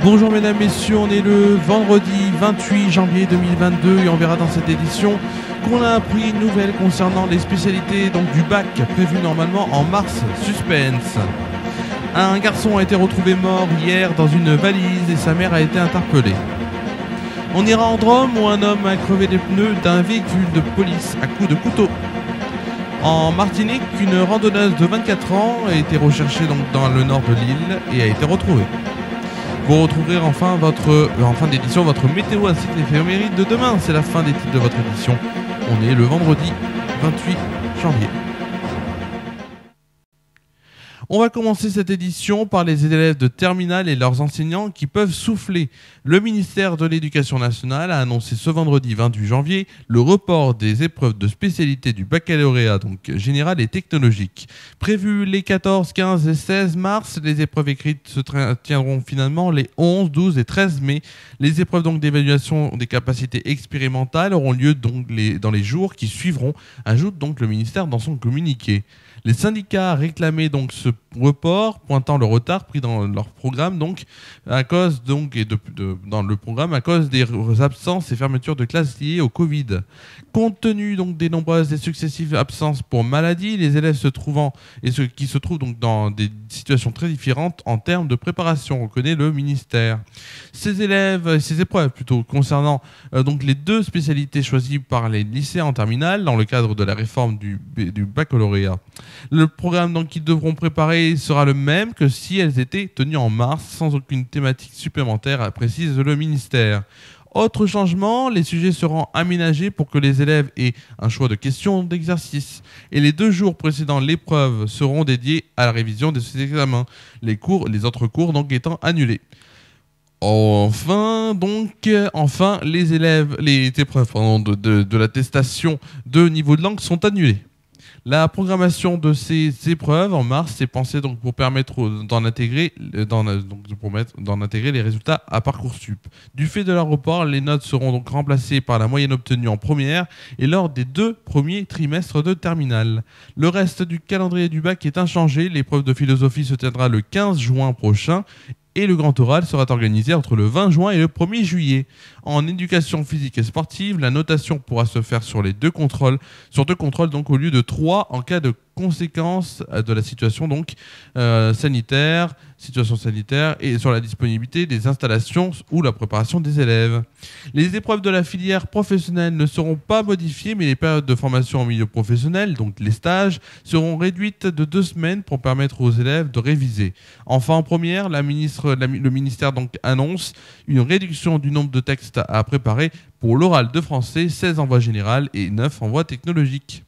Bonjour mesdames, messieurs, on est le vendredi 28 janvier 2022 et on verra dans cette édition qu'on a appris une nouvelle concernant les spécialités du bac prévues normalement en mars. Suspense. Un garçon a été retrouvé mort hier dans une valise et sa mère a été interpellée. On ira en Drôme où un homme a crevé les pneus d'un véhicule de police à coups de couteau. En Martinique, une randonneuse de 24 ans a été recherchée dans le nord de l'île et a été retrouvée. Vous retrouverez en fin d'édition votre météo ainsi que l'éphéméride de demain. C'est la fin des titres de votre édition. On est le vendredi 28 janvier. On va commencer cette édition par les élèves de terminale et leurs enseignants qui peuvent souffler. Le ministère de l'Éducation nationale a annoncé ce vendredi 28 janvier le report des épreuves de spécialité du baccalauréat, général et technologique. Prévues les 14, 15 et 16 mars, les épreuves écrites se tiendront finalement les 11, 12 et 13 mai. Les épreuves d'évaluation des capacités expérimentales auront lieu dans les jours qui suivront, ajoute le ministère dans son communiqué. Les syndicats réclamaient ce report, pointant le retard pris dans leur programme à cause des absences et fermetures de classes liées au Covid. Compte tenu des nombreuses et successives absences pour maladie, les élèves qui se trouvent dans des situations très différentes en termes de préparation, reconnaît le ministère. Ces épreuves concernant les deux spécialités choisies par les lycéens en terminale dans le cadre de la réforme du baccalauréat. Le programme qu'ils devront préparer sera le même que si elles étaient tenues en mars, sans aucune thématique supplémentaire, précise le ministère. Autre changement, les sujets seront aménagés pour que les élèves aient un choix de questions d'exercice. Et les 2 jours précédant l'épreuve seront dédiés à la révision de ces examens, les autres cours étant annulés. Enfin, les épreuves de l'attestation de niveau de langue sont annulées. La programmation de ces épreuves en mars est pensée pour permettre d'en intégrer les résultats à Parcoursup. Du fait de leur report, les notes seront remplacées par la moyenne obtenue en première et lors des 2 premiers trimestres de terminale. Le reste du calendrier du bac est inchangé. L'épreuve de philosophie se tiendra le 15 juin prochain. Et le grand oral sera organisé entre le 20 juin et le 1er juillet. En éducation physique et sportive, la notation pourra se faire sur 2 contrôles, au lieu de 3 en cas de conséquences de la situation sanitaire et sur la disponibilité des installations ou la préparation des élèves. Les épreuves de la filière professionnelle ne seront pas modifiées, mais les périodes de formation en milieu professionnel, les stages, seront réduites de 2 semaines pour permettre aux élèves de réviser. Enfin, en première, le ministère annonce une réduction du nombre de textes à préparer pour l'oral de français, 16 en voie générale et 9 en voie technologique.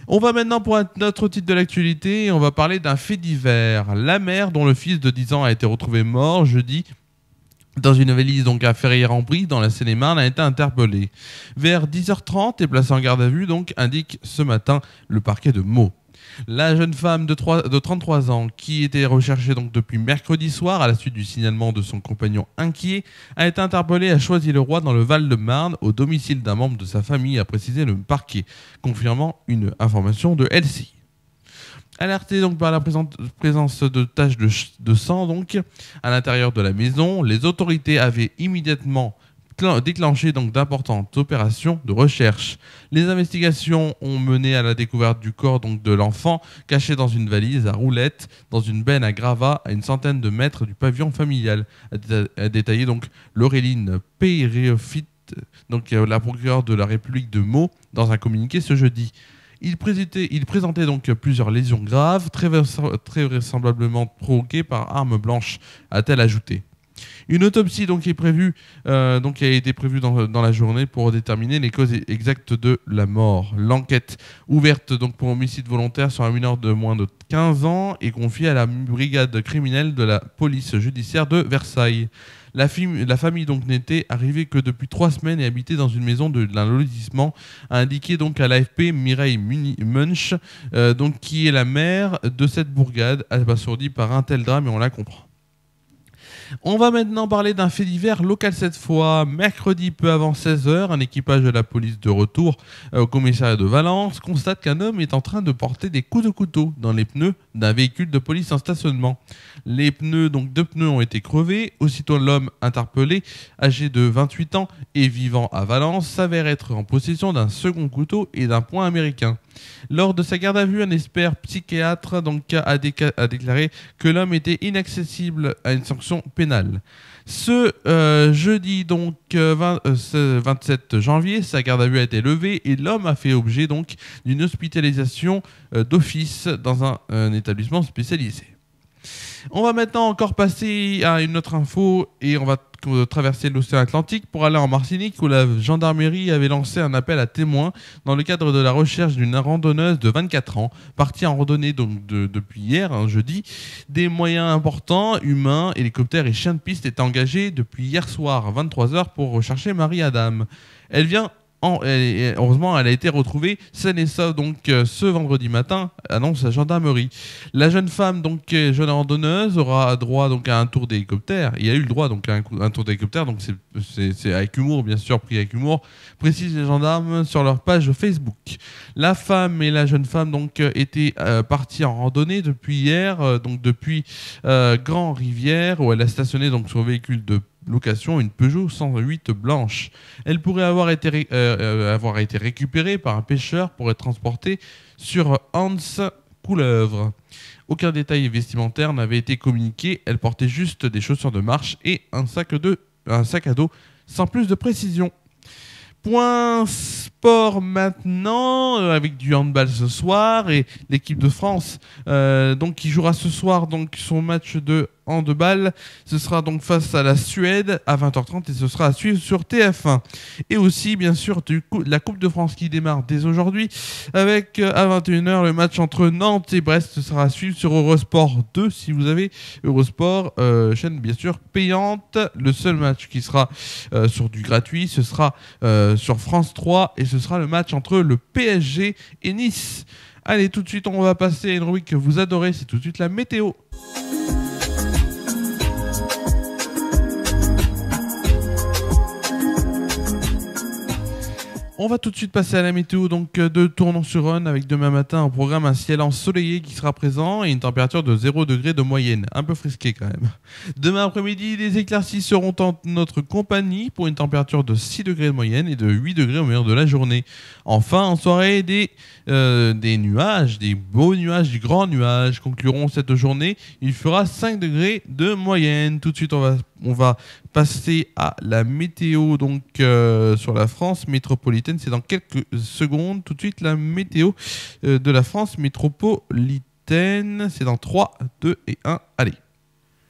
On va maintenant pour un autre titre de l'actualité et on va parler d'un fait divers. La mère dont le fils de 10 ans a été retrouvé mort jeudi dans une valise à Ferrières-en-Brie dans la Seine-et-Marne a été interpellée. Vers 10h30 et placée en garde à vue indique ce matin le parquet de Meaux. La jeune femme de 33 ans, qui était recherchée depuis mercredi soir à la suite du signalement de son compagnon inquiet, a été interpellée à Choisy-le-Roi dans le Val-de-Marne au domicile d'un membre de sa famille, a précisé le parquet, confirmant une information de LCI. Alerté par la présence de taches de sang à l'intérieur de la maison, les autorités avaient immédiatement déclenché d'importantes opérations de recherche. Les investigations ont mené à la découverte du corps de l'enfant caché dans une valise à roulettes dans une benne à gravats à une centaine de mètres du pavillon familial, a détaillé Laureline Péréofite, la procureure de la République de Meaux, dans un communiqué ce jeudi. Il présentait plusieurs lésions graves, très vraisemblablement provoquées par arme blanche, a-t-elle ajouté. Une autopsie a été prévue dans la journée pour déterminer les causes exactes de la mort. L'enquête ouverte pour homicide volontaire sur un mineur de moins de 15 ans est confiée à la brigade criminelle de la police judiciaire de Versailles. La famille n'était arrivée que depuis 3 semaines et habitait dans une maison d'un lotissement, a indiqué à l'AFP Mireille Munch, qui est la mère de cette bourgade, abasourdie par un tel drame et on la comprend. On va maintenant parler d'un fait divers local cette fois. Mercredi peu avant 16 h, un équipage de la police de retour au commissariat de Valence constate qu'un homme est en train de porter des coups de couteau dans les pneus d'un véhicule de police en stationnement. Les pneus, donc 2 pneus, ont été crevés. Aussitôt l'homme interpellé, âgé de 28 ans et vivant à Valence, s'avère être en possession d'un second couteau et d'un poing américain. Lors de sa garde à vue, un expert psychiatre a déclaré que l'homme était inaccessible à une sanction pénale. Ce jeudi 27 janvier, sa garde à vue a été levée et l'homme a fait objet d'une hospitalisation d'office dans un établissement spécialisé. On va maintenant encore passer à une autre info et on va traverser l'océan Atlantique pour aller en Martinique où la gendarmerie avait lancé un appel à témoins dans le cadre de la recherche d'une randonneuse de 24 ans partie en randonnée depuis hier, jeudi. Des moyens importants, humains, hélicoptères et chiens de piste étaient engagés depuis hier soir à 23 h pour rechercher Marie-Adam. Heureusement, elle a été retrouvée saine et sauve ce vendredi matin, annonce la gendarmerie. La jeune femme, jeune randonneuse, aura droit à un tour d'hélicoptère. Il y a eu le droit à un tour d'hélicoptère, donc c'est avec humour, bien sûr, pris avec humour, précisent les gendarmes sur leur page Facebook. La femme et la jeune femme étaient parties en randonnée depuis hier, depuis Grand Rivière, où elle a stationné son véhicule de location, une Peugeot 108 blanche. Elle pourrait avoir été récupérée par un pêcheur pour être transportée sur Hans Couleuvre. Aucun détail vestimentaire n'avait été communiqué. Elle portait juste des chaussures de marche et un sac à dos sans plus de précision. Point sport maintenant, avec du handball ce soir et l'équipe de France qui jouera ce soir son match de handball. Ce sera face à la Suède à 20 h 30 et ce sera à suivre sur TF1. Et aussi bien sûr la Coupe de France qui démarre dès aujourd'hui avec à 21 h le match entre Nantes et Brest. Ce sera à suivre sur Eurosport 2 si vous avez Eurosport, chaîne bien sûr payante. Le seul match qui sera sur du gratuit, ce sera sur France 3 et ce sera le match entre le PSG et Nice. Allez, tout de suite on va passer à une rubrique que vous adorez, c'est tout de suite la météo. On va tout de suite passer à la météo de Tournon-sur-Rhône avec demain matin au programme un ciel ensoleillé qui sera présent et une température de 0 degré de moyenne. Un peu frisqué quand même. Demain après-midi, les éclaircies seront en notre compagnie pour une température de 6 degrés de moyenne et de 8 degrés au meilleur de la journée. Enfin, en soirée, des nuages, des beaux nuages, des grands nuages concluront cette journée. Il fera 5 degrés de moyenne. Tout de suite, on va passer à la météo sur la France métropolitaine. C'est dans quelques secondes. Tout de suite, la météo de la France métropolitaine. C'est dans 3, 2 et 1. Allez.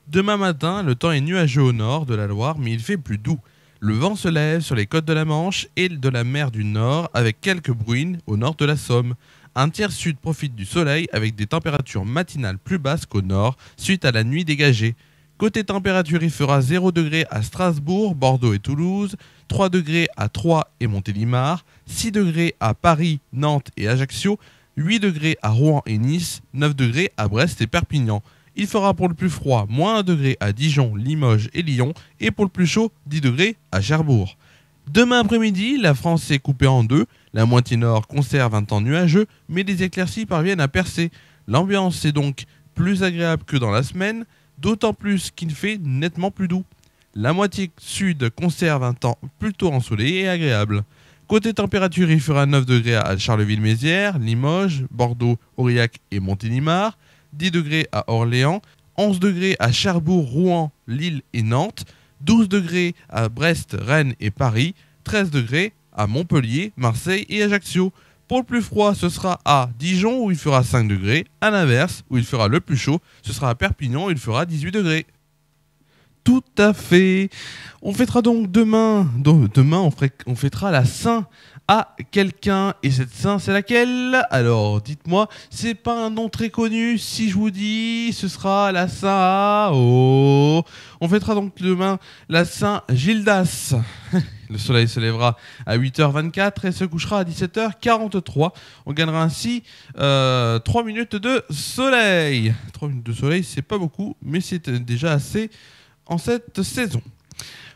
Demain matin, le temps est nuageux au nord de la Loire, mais il fait plus doux. Le vent se lève sur les côtes de la Manche et de la mer du Nord, avec quelques bruines au nord de la Somme. Un tiers sud profite du soleil avec des températures matinales plus basses qu'au nord, suite à la nuit dégagée. Côté température, il fera 0 degré à Strasbourg, Bordeaux et Toulouse, 3 degrés à Troyes et Montélimar, 6 degrés à Paris, Nantes et Ajaccio, 8 degrés à Rouen et Nice, 9 degrés à Brest et Perpignan. Il fera pour le plus froid moins 1 degré à Dijon, Limoges et Lyon, et pour le plus chaud 10 degrés à Cherbourg. Demain après-midi, la France est coupée en deux. La moitié nord conserve un temps nuageux, mais des éclaircies parviennent à percer. L'ambiance est donc plus agréable que dans la semaine, d'autant plus qu'il fait nettement plus doux. La moitié sud conserve un temps plutôt ensoleillé et agréable. Côté température, il fera 9 degrés à Charleville-Mézières, Limoges, Bordeaux, Aurillac et Montélimar, 10 degrés à Orléans, 11 degrés à Cherbourg, Rouen, Lille et Nantes, 12 degrés à Brest, Rennes et Paris, 13 degrés à Montpellier, Marseille et Ajaccio. Pour le plus froid, ce sera à Dijon où il fera 5 degrés, à l'inverse où il fera le plus chaud, ce sera à Perpignan où il fera 18 degrés. Tout à fait. On fêtera donc demain on fêtera la Saint à quelqu'un. Et cette Saint, c'est laquelle? Alors, dites-moi, c'est pas un nom très connu. Si je vous dis, ce sera la Saint à... Oh. On fêtera donc demain la Saint Gildas. Le soleil se lèvera à 8h24 et se couchera à 17h43. On gagnera ainsi 3 minutes de soleil. 3 minutes de soleil, c'est pas beaucoup, mais c'est déjà assez en cette saison.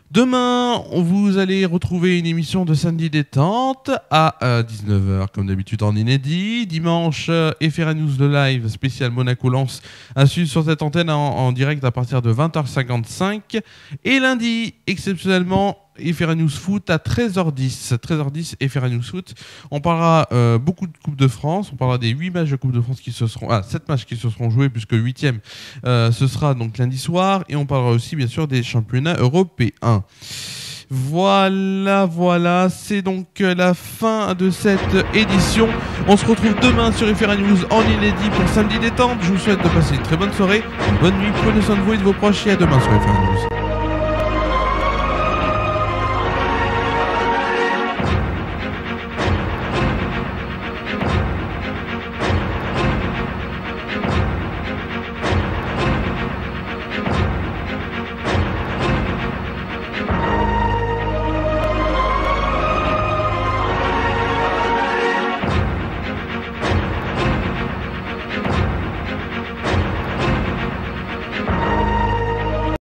Demain, vous allez retrouver une émission de Samedi Détente à 19h, comme d'habitude en inédit. Dimanche, FR News le live spécial Monaco-Lens à suivre sur cette antenne en direct à partir de 20h55. Et lundi, exceptionnellement, FR News Foot à 13h10. 13h10, FR News Foot. On parlera beaucoup de Coupe de France. On parlera des 8 matchs de Coupe de France qui se seront... 7 matchs qui se seront joués, puisque le 8e, ce sera donc lundi soir. Et on parlera aussi, bien sûr, des championnats européens. Voilà, c'est donc la fin de cette édition. On se retrouve demain sur FR News en inédit pour Samedi Détente. Je vous souhaite de passer une très bonne soirée, une bonne nuit, prenez soin de vous et de vos proches et à demain sur FR News.